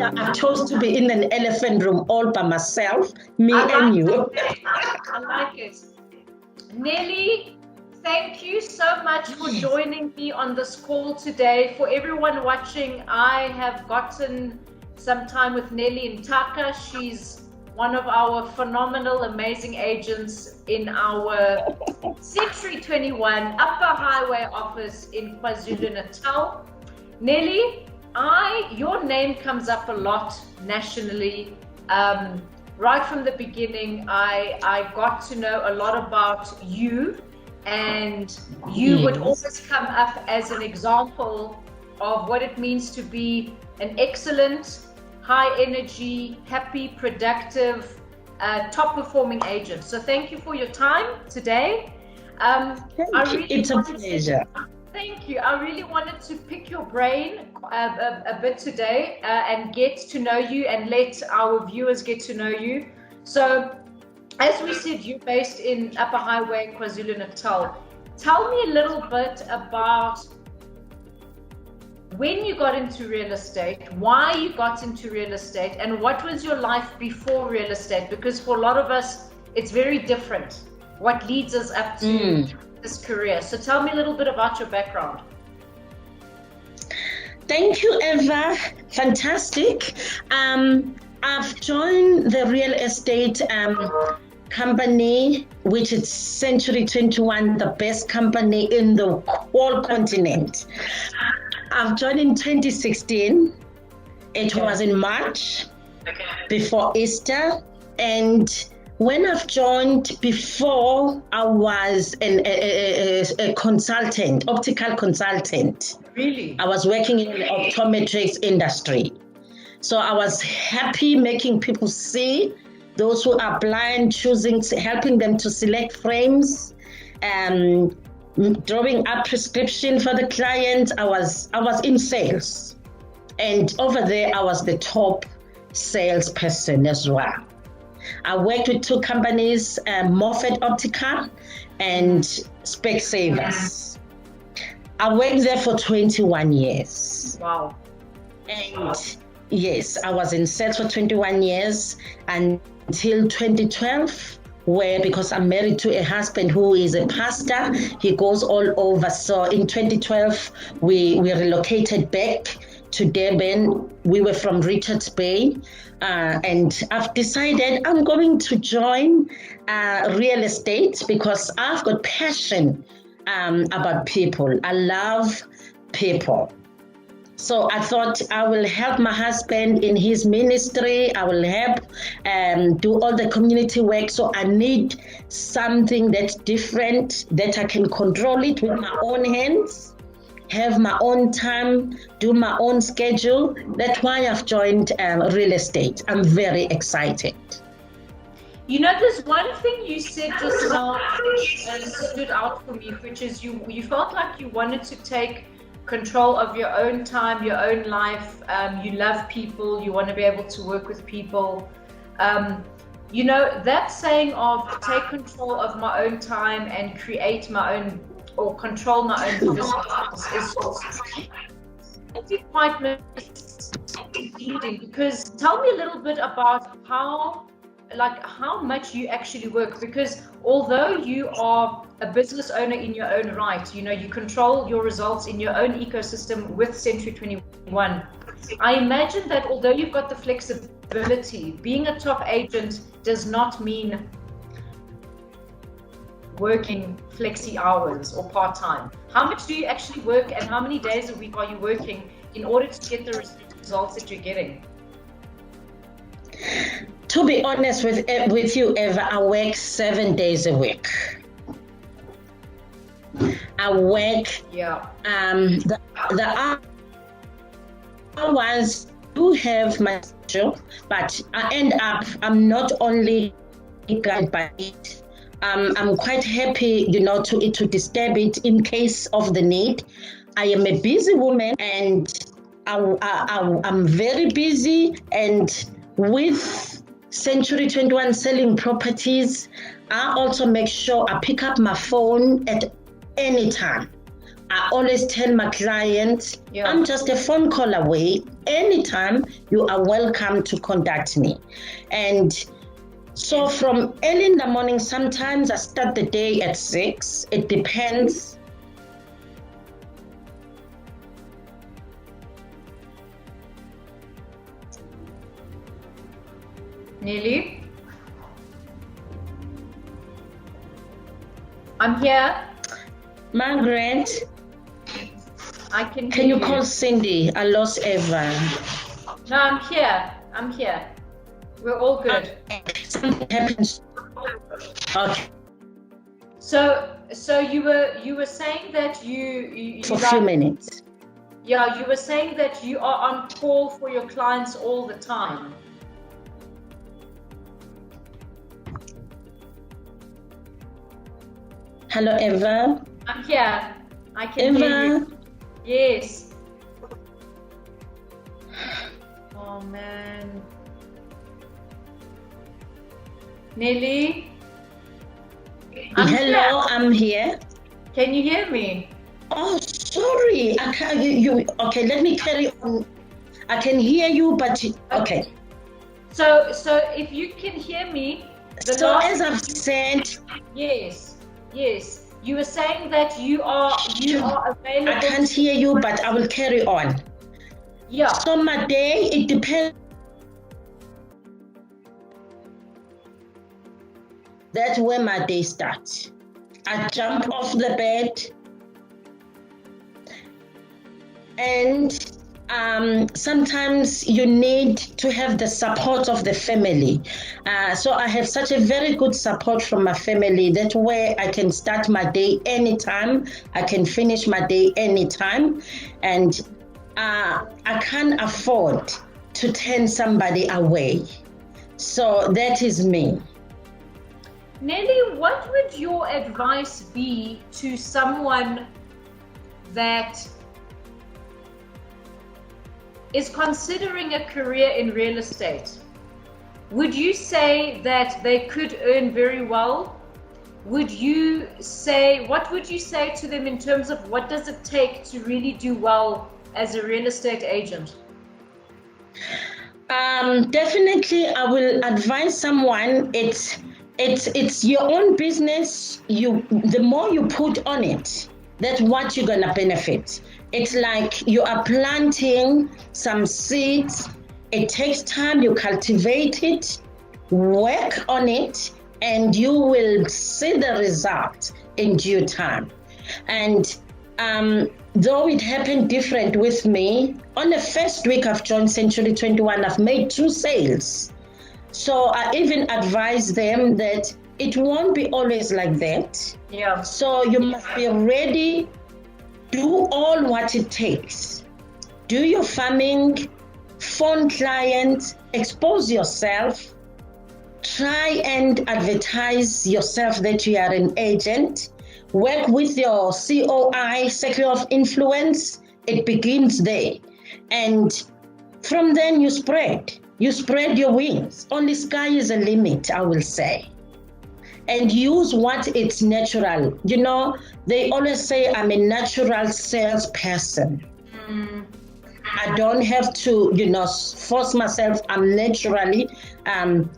I chose to be in an elephant room all by myself, me and you. I like it. Nelly, thank you so much for joining me on this call today. For everyone watching, I have gotten some time with Nelly Ntaka. She's one of our phenomenal, amazing agents in our Century 21 Upper Highway office in KwaZulu Natal. Nelly, your name comes up a lot nationally. Right from the beginning, I got to know a lot about you, and you would always come up as an example of what it means to be an excellent, high energy, happy, productive, top performing agent. So thank you for your time today. It's a pleasure. Thank you. I really wanted to pick your brain a bit today and get to know you and let our viewers get to know you. So, as we said, you're based in Upper Highway KwaZulu Natal. Tell me a little bit about when you got into real estate, why you got into real estate, and what was your life before real estate? Because for a lot of us, it's very different. What leads us up to this career? So tell me a little bit about your background. Thank you, Eva. Fantastic. I've joined the real estate company, which is Century 21, the best company in the whole continent. I've joined in 2016. It was in March, before Easter. And when I've joined, before I was a consultant, optical consultant. Really? I was working in the optometrics industry. So I was happy making people see, those who are blind, helping them to select frames, drawing up prescription for the client. I was in sales. And over there, I was the top salesperson as well. I worked with two companies, Moffat Optica and Specsavers. I worked there for 21 years. Wow. And yes, I was in sales for 21 years until 2012, where, because I'm married to a husband who is a pastor, he goes all over. So in 2012, we relocated back to Durban. We were from Richards Bay. And I've decided I'm going to join real estate because I've got passion about people. I love people. So I thought I will help my husband in his ministry. I will help do all the community work. So I need something that's different, that I can control it with my own hands, have my own time, do my own schedule. That's why I've joined real estate. I'm very excited. You know, there's one thing you said just now and stood out for me, which is you felt like you wanted to take control of your own time, your own life. You love people. You want to be able to work with people. You know, that saying of take control of my own time and create my own, or control my own business is quite misleading. Because tell me a little bit about how much you actually work, because although you are a business owner in your own right, you know, you control your results in your own ecosystem with Century 21. I imagine that although you've got the flexibility, being a top agent does not mean working flexi hours or part-time. How much do you actually work, and how many days a week are you working in order to get the results that you're getting? To be honest with you, Eva, I work 7 days a week. I work, the hours do have my schedule, but I end up, I'm not only guided by it. I'm quite happy, you know, to disturb it in case of the need. I am a busy woman, and I'm very busy, and with Century 21 selling properties, I also make sure I pick up my phone at any time. I always tell my clients, I'm just a phone call away. Anytime you are welcome to contact me. And so from early in the morning, sometimes I start the day at 6. It depends. Nelly? I'm here. Margaret? I can Can you call Cindy? I lost Eva. No, I'm here. I'm here. We're all good. Something happens. Okay. So you were saying that you for a few minutes. Yeah, you were saying that you are on call for your clients all the time. Hello, Eva. I'm here. I can hear you. Yes. Oh man. Nelly? Hello, I'm here. Can you hear me? Oh, sorry. I can't. You okay? Let me carry on. I can hear you, but okay. So if you can hear me, so as I've said, yes. You were saying that you are available. I can't hear you, but I will carry on. Yeah. So my day, it depends. That's where my day starts. I jump off the bed and sometimes you need to have the support of the family. So I have such a very good support from my family. That way I can start my day anytime. I can finish my day anytime. And I can't afford to turn somebody away. So that is me. Nelly, what would your advice be to someone that is considering a career in real estate? Would you say that they could earn very well? What would you say to them in terms of what does it take to really do well as a real estate agent? Definitely, I will advise someone. It's your own business. The more you put on it, that's what you're gonna benefit. It's like you are planting some seeds. It takes time. You cultivate it, work on it, and you will see the result in due time. And though it happened different with me, on the first week I've joined Century 21, I've made 2 sales. So I even advise them that it won't be always like that. Yeah. So you must be ready. Do all what it takes. Do your farming, phone clients, expose yourself, try and advertise yourself that you are an agent, work with your COI, Circle of Influence. It begins there. And from then you spread your wings. Only sky is a limit, I will say. And use what it's natural. You know, they always say I'm a natural salesperson. I don't have to, force myself. I'm naturally an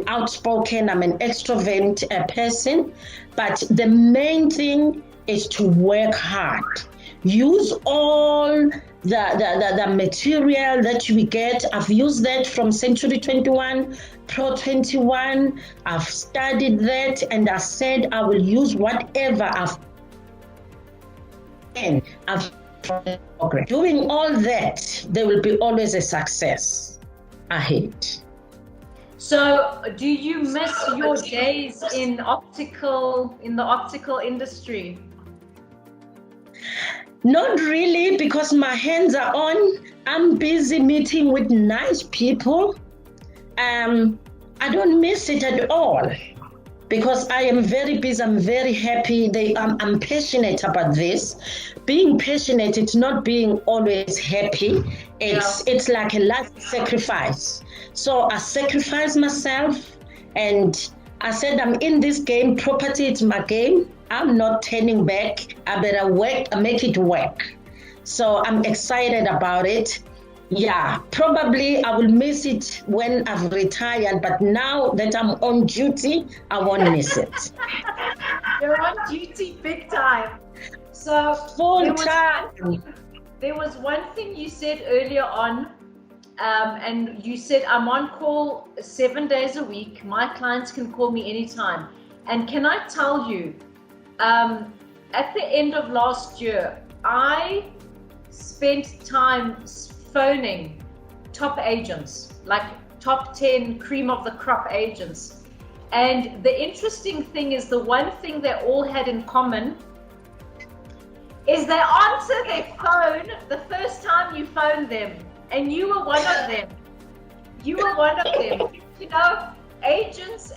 outspoken, I'm an extrovert person. But the main thing is to work hard. Use all the material that we get. I've used that from Century 21, Pro 21. I've studied that and I said I will use whatever I've doing all that. There will be always a success ahead. So do you miss your days in the optical industry? Not really, because my hands are on. I'm busy meeting with nice people. I don't miss it at all because I am very busy. I'm very happy. I'm passionate about this. Being passionate, it's not being always happy. It's like a life sacrifice. So I sacrifice myself and I said, I'm in this game. Property is my game. I'm not turning back. I better work and make it work. So I'm excited about it. Yeah, probably I will miss it when I've retired, but now that I'm on duty, I won't miss it. You're on duty big time. So Full time. There was one thing you said earlier on, and you said, I'm on call 7 days a week. My clients can call me anytime. And can I tell you, at the end of last year, I spent time phoning top agents, like top 10 cream of the crop agents. And the interesting thing is, the one thing they all had in common is they answer their phone the first time you phone them. And you were one of them. You were one of them. You know, agents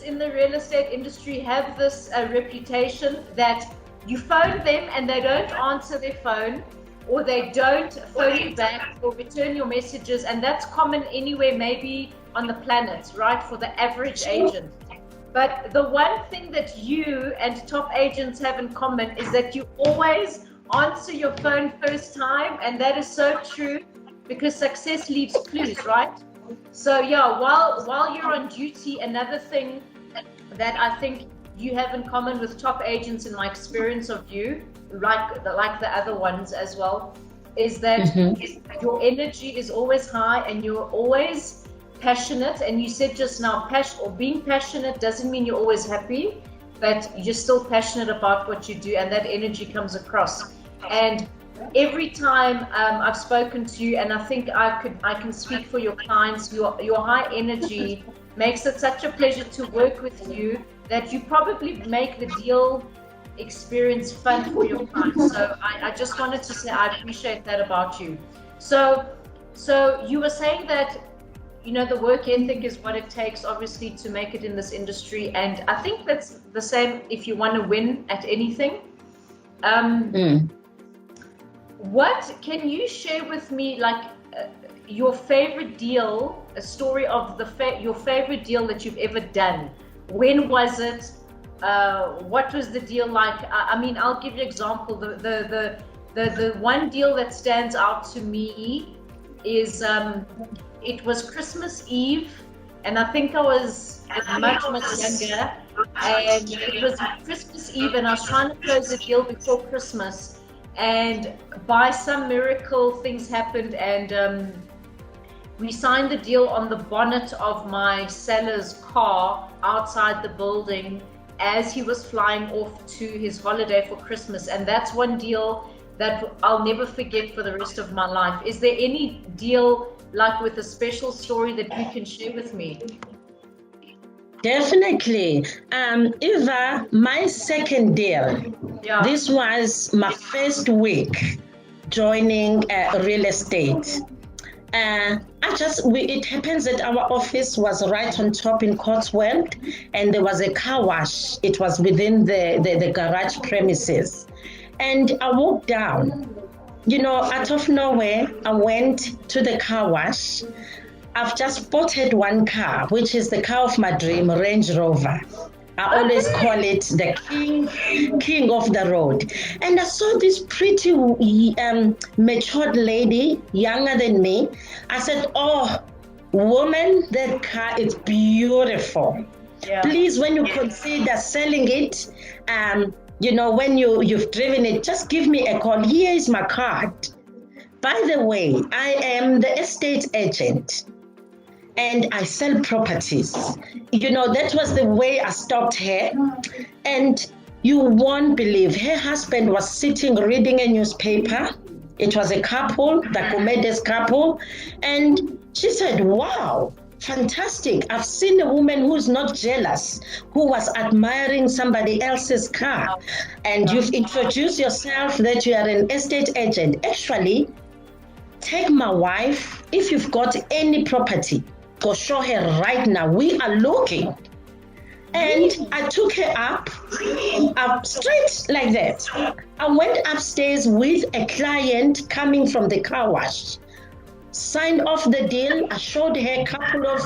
in the real estate industry have this reputation that you phone them and they don't answer their phone, or they don't phone you back or return your messages, and that's common anywhere maybe on the planet, right, for the average agent. But the one thing that you and top agents have in common is that you always answer your phone first time, and that is so true, because success leaves clues, right? So yeah, while you're on duty, another thing that I think you have in common with top agents, in my experience of you, like the other ones as well, is that your energy is always high and you're always passionate. And you said just now, being passionate doesn't mean you're always happy, but you're still passionate about what you do, and that energy comes across. And every time I've spoken to you, and I think I can speak for your clients, your high energy makes it such a pleasure to work with you, that you probably make the deal experience fun for your clients. So I just wanted to say I appreciate that about you. So you were saying that, you know, the work ethic is what it takes, obviously, to make it in this industry, and I think that's the same if you want to win at anything. What can you share with me, like your favorite deal, a story of your favorite deal that you've ever done? When was it? What was the deal like? I mean, I'll give you an example. The one deal that stands out to me is it was Christmas Eve, and I think I was much younger, and it was Christmas Eve, and I was trying to close a deal before Christmas, and by some miracle things happened, and we signed the deal on the bonnet of my seller's car outside the building as he was flying off to his holiday for Christmas. And that's one deal that I'll never forget for the rest of my life. Is there any deal like with a special story that you can share with me? Definitely. Eva, my second deal, this was my first week joining real estate. It happens that our office was right on top in Cotswold, and there was a car wash. It was within the garage premises. And I walked down, you know, out of nowhere, I went to the car wash. I've just spotted one car, which is the car of my dream, Range Rover. I always call it the king of the road. And I saw this pretty matured lady, younger than me. I said, oh, woman, that car is beautiful. Yeah. Please, when you consider selling it, you know, when you've driven it, just give me a call. Here is my card. By the way, I am the estate agent, and I sell properties. You know, that was the way I stopped her. And you won't believe, her husband was sitting reading a newspaper. It was a couple, the Kumedes couple. And she said, wow, fantastic. I've seen a woman who's not jealous, who was admiring somebody else's car. And you've introduced yourself that you are an estate agent. Actually, take my wife. If you've got any property, go show her right now. We are looking. And I took her up straight like that. I went upstairs with a client coming from the car wash. Signed off the deal. I showed her a couple of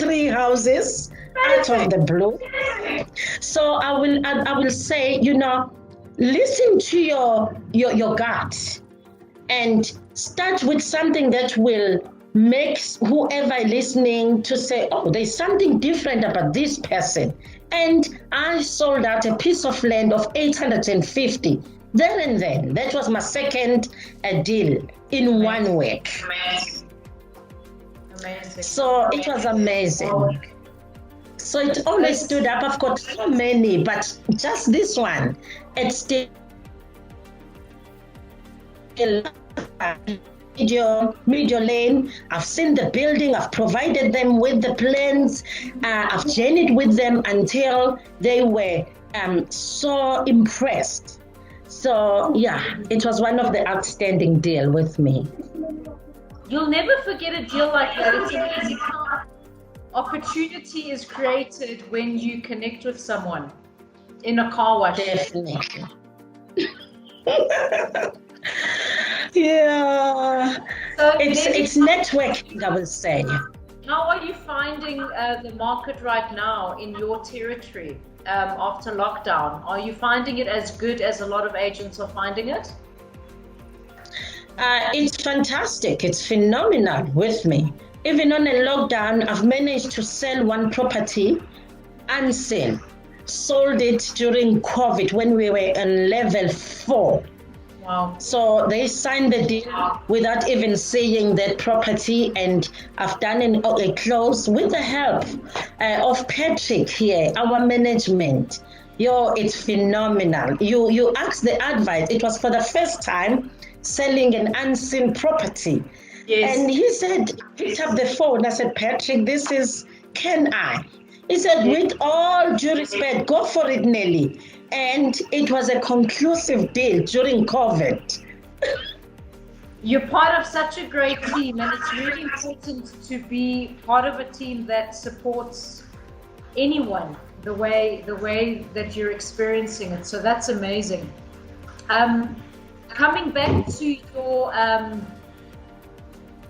3 houses. out of the blue. So I will say, listen to your gut and start with something that will make whoever listening to say, oh, there's something different about this person. And I sold out a piece of land of 850 there and then. That was my second deal in one week. Amazing. So it was amazing. So it always stood up. I've got so many, but just this one, it's still Media Lane. I've seen the building. I've provided them with the plans. I've journeyed with them until they were so impressed. So yeah, it was one of the outstanding deal with me. You'll never forget a deal like that. It's amazing how opportunity is created when you connect with someone in a car wash. Definitely. Yeah. So it's networking, I would say. How are you finding the market right now in your territory after lockdown? Are you finding it as good as a lot of agents are finding it? It's fantastic. It's phenomenal with me. Even on a lockdown, I've managed to sell one property unsale. Sold it during COVID when we were on level 4. Wow. So they signed the deal without even seeing that property, and I've done a close with the help of Patrick here, our management. It's phenomenal. You asked the advice. It was for the first time selling an unseen property. Yes. And he said, picked up the phone. I said, Patrick, can I? He said, with all due respect, go for it, Nelly. And it was a conclusive deal during COVID. You're part of such a great team, and it's really important to be part of a team that supports anyone the way that you're experiencing it. So that's amazing. Coming back to your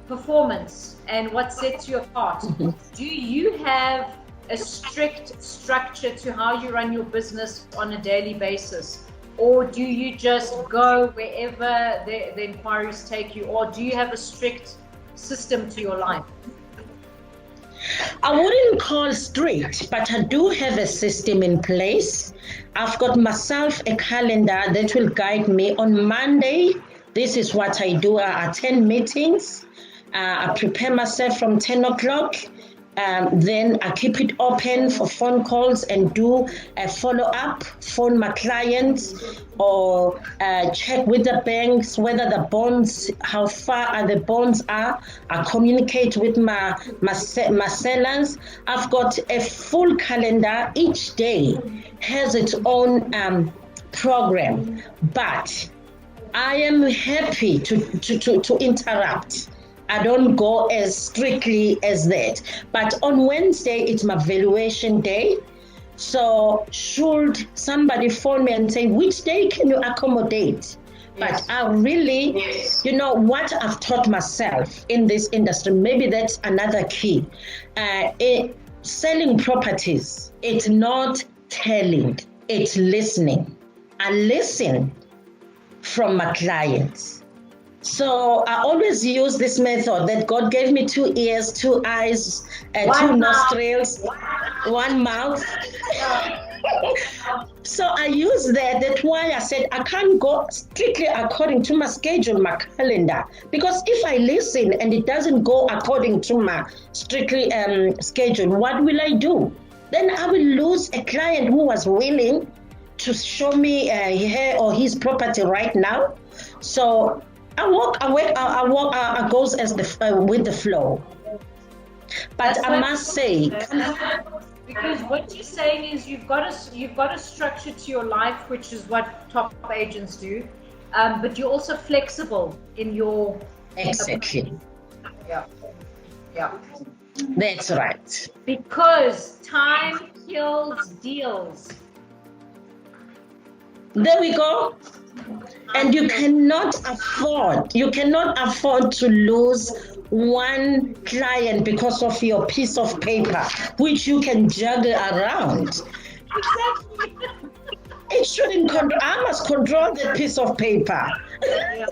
performance and what sets you apart, do you have a strict structure to how you run your business on a daily basis, or do you just go wherever the inquiries take you, or do you have a strict system to your life? I wouldn't call strict, but I do have a system in place. I've got myself a calendar that will guide me. On Monday, this is what I do. I attend meetings. I prepare myself from 10 o'clock. Then I keep it open for phone calls and do a follow-up, phone my clients, or check with the banks whether the bonds, how far the bonds are. I communicate with my sellers. I've got a full calendar. Each day has its own program, but I am happy to interrupt. I don't go as strictly as that. But on Wednesday, it's my valuation day. So should somebody phone me and say, which day can you accommodate? Yes. But I really, what I've taught myself in this industry, maybe that's another key. Selling properties, it's not telling, it's listening. I listen from my clients. So I always use this method that God gave me 2 ears, 2 eyes, 2 nostrils, 1 mouth. So I use that. That's why I said I can't go strictly according to my schedule, my calendar. Because if I listen and it doesn't go according to my strictly schedule, what will I do? Then I will lose a client who was willing to show me her or his property right now. So I goes as with the flow. But I must say, because what you're saying is you've got a structure to your life, which is what top agents do, but you're also flexible in your exactly. Yeah. That's right. Because time kills deals. There we go. And you cannot afford to lose one client because of your piece of paper, which you can juggle around. Exactly. It shouldn't control. I must control the piece of paper. Yeah.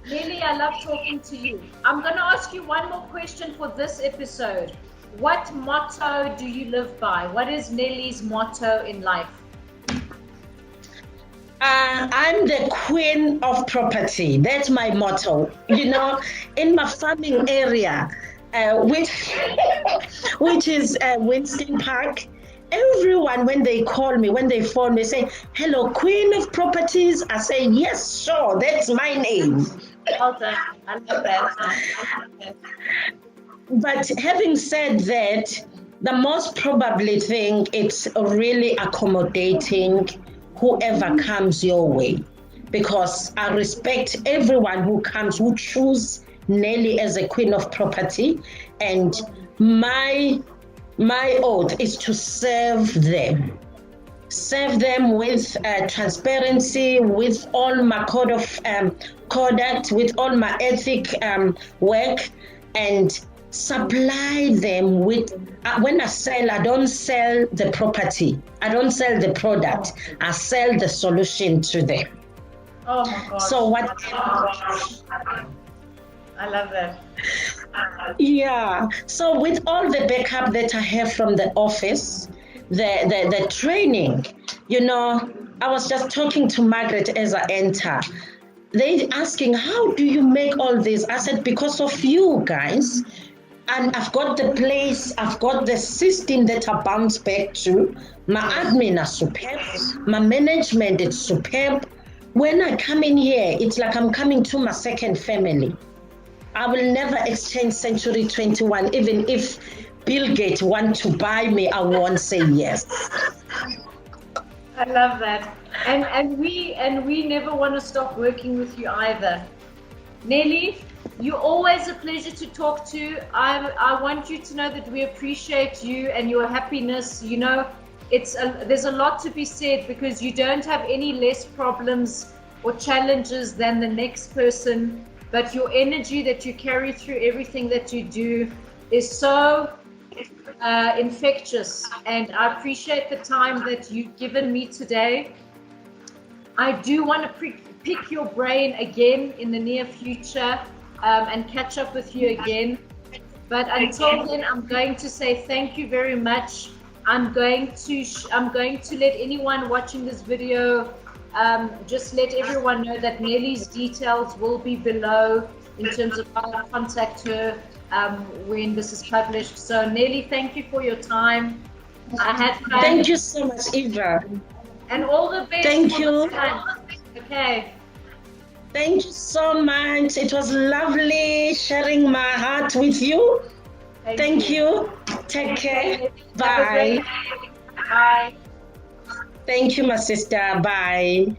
Nelly, I love talking to you. I'm going to ask you one more question for this episode. What motto do you live by? What is Nelly's motto in life? I'm the queen of property. That's my motto. You know, in my farming area, which is Winston Park, everyone, when they call me, when they phone me, say, hello, queen of properties. I say, yes, sure, that's my name. Well done. I love that. But having said that, the most probably thing, it's really accommodating whoever comes your way, because I respect everyone who comes, who choose Nelly as a queen of property, and my oath is to serve them with transparency, with all my code of conduct, with all my ethic work, and supply them with, when I sell, I don't sell the property, I don't sell the product, I sell the solution to them. Oh my God. So what? I love that. Yeah. So with all the backup that I have from the office, the training, you know, I was just talking to Margaret as I enter. They asking, how do you make all this? I said, because of you guys. And I've got the place, I've got the system that I bounce back to. My admin are superb. My management is superb. When I come in here, it's like I'm coming to my second family. I will never exchange Century 21. Even if Bill Gates want to buy me, I won't say yes. I love that. And we never want to stop working with you either. Nelly, you're always a pleasure to talk to. I want you to know that we appreciate you and your happiness. You know, there's a lot to be said, because you don't have any less problems or challenges than the next person. But your energy that you carry through everything that you do is so infectious. And I appreciate the time that you've given me today. I do want to pick your brain again in the near future. And catch up with you again. But until then, I'm going to say thank you very much. I'm going to let anyone watching this video just let everyone know that Nelly's details will be below in terms of how to contact her when this is published. So Nelly, thank you for your time. I had fun. Thank you so much, Eva. And all the best. Thank you. Okay. Thank you so much. It was lovely sharing my heart with you. Thank you. Take care. Bye. Bye. Thank you, my sister. Bye.